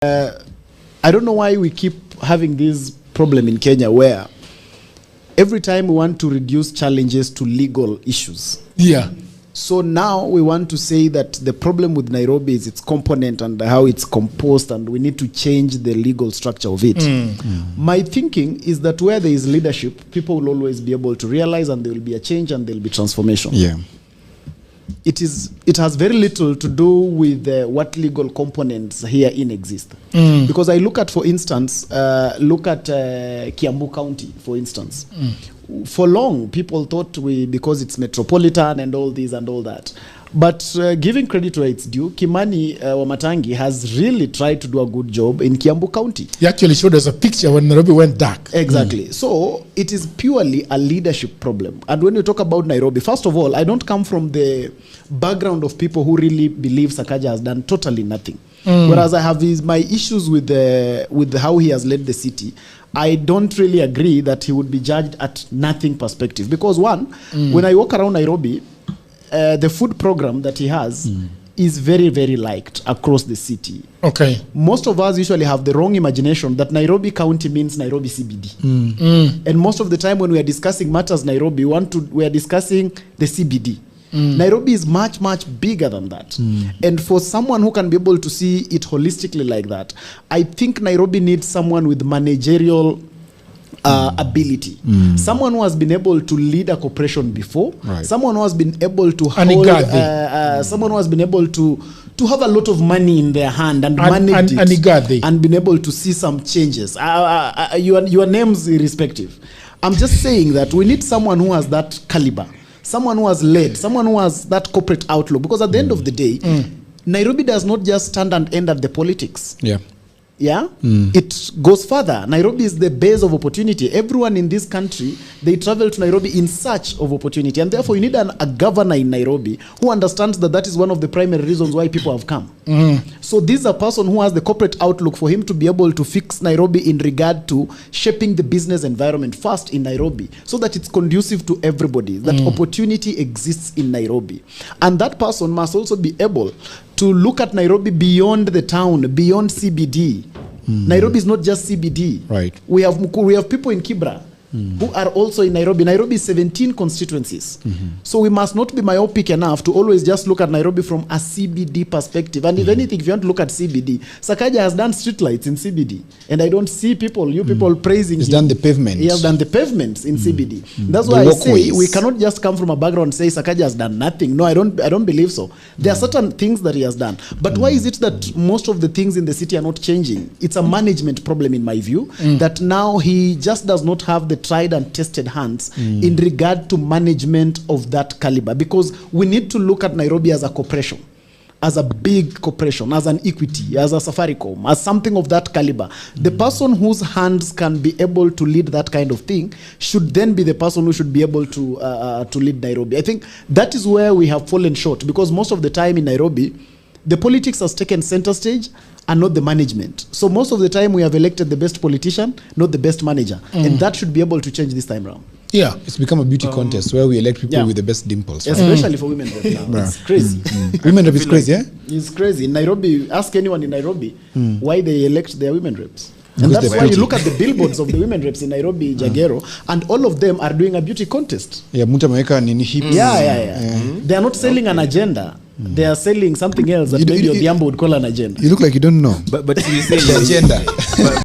I don't know why we keep having this problem in Kenya where every time we want to reduce challenges to legal issues. Yeah. So now we want to say that the problem with Nairobi is its component and how it's composed, and we need to change the legal structure of it. My thinking is that where there is leadership, people will always be able to realize, and there will be a change and there will be transformation. Yeah. It has very little to do with what legal components herein exist. Because I look at, for instance, Kiambu County, for instance. For long, people thought because it's metropolitan and all this and all that. But giving credit where it's due, Kimani Wamatangi has really tried to do a good job in Kiambu County. He actually showed us a picture when Nairobi went dark. Exactly. So it is purely a leadership problem. And when you talk about Nairobi, first of all, I don't come from the background of people who really believe Sakaja has done totally nothing. Whereas I have my issues with how he has led the city. I don't really agree that he would be judged at nothing perspective. Because one, when I walk around Nairobi, the food program that he has is very, very liked across the city. Okay. Most of us usually have the wrong imagination that Nairobi County means Nairobi CBD. And most of the time when we are discussing matters Nairobi, we are discussing the CBD. Nairobi is much, much bigger than that. And for someone who can be able to see it holistically like that, I think Nairobi needs someone with managerial ability. Someone who has been able to lead a corporation before. Right. Someone who has been able to hold, someone who has been able to have a lot of money in their hand and manage it and been able to see some changes. Your names irrespective. I'm just saying that we need someone who has that caliber. Someone who has led, someone who has that corporate outlook. Because at the end of the day, Nairobi does not just stand and end at the politics. Yeah. Yeah, it goes further. Nairobi is the base of opportunity. Everyone in this country, they travel to Nairobi in search of opportunity. And therefore, you need a governor in Nairobi who understands that that is one of the primary reasons why people have come. So this is a person who has the corporate outlook for him to be able to fix Nairobi in regard to shaping the business environment first in Nairobi so that it's conducive to everybody, that opportunity exists in Nairobi. And that person must also be able to look at Nairobi beyond the town, beyond CBD. Nairobi is not just CBD. Right. We have people in Kibra who are also in Nairobi. Nairobi is 17 constituencies. So we must not be myopic enough to always just look at Nairobi from a CBD perspective. And if anything, if you want to look at CBD, Sakaja has done streetlights in CBD. And I don't see people praising him. He's done the pavements. He has done the pavements in CBD. That's why I say we cannot just come from a background and say Sakaja has done nothing. No, I don't believe so. There are certain things that he has done. But why is it that most of the things in the city are not changing? It's a management problem in my view, that now he just does not have the tried and tested hands in regard to management of that caliber, because we need to look at Nairobi as a corporation, as a big corporation, as an equity, as a Safaricom, as something of that caliber. The person whose hands can be able to lead that kind of thing should then be the person who should be able to lead Nairobi. I think that is where we have fallen short, because most of the time in Nairobi, the politics has taken center stage and not the management. So most of the time we have elected the best politician, not the best manager. And that should be able to change this time around. Yeah. It's become a beauty contest where we elect people with the best dimples. Right? Especially for women rep now. It's crazy. Women rep is crazy, yeah? It's crazy. In Nairobi, ask anyone in Nairobi why they elect their women reps. And that's why you look at the billboards of the women reps in Nairobi, Jagero, and all of them are doing a beauty contest. Yeah, mtu ameweka nini hips. Yeah. They are not selling an agenda. They are selling something else that maybe Odhiambo would call an agenda. You look like you don't know. But you say the agenda.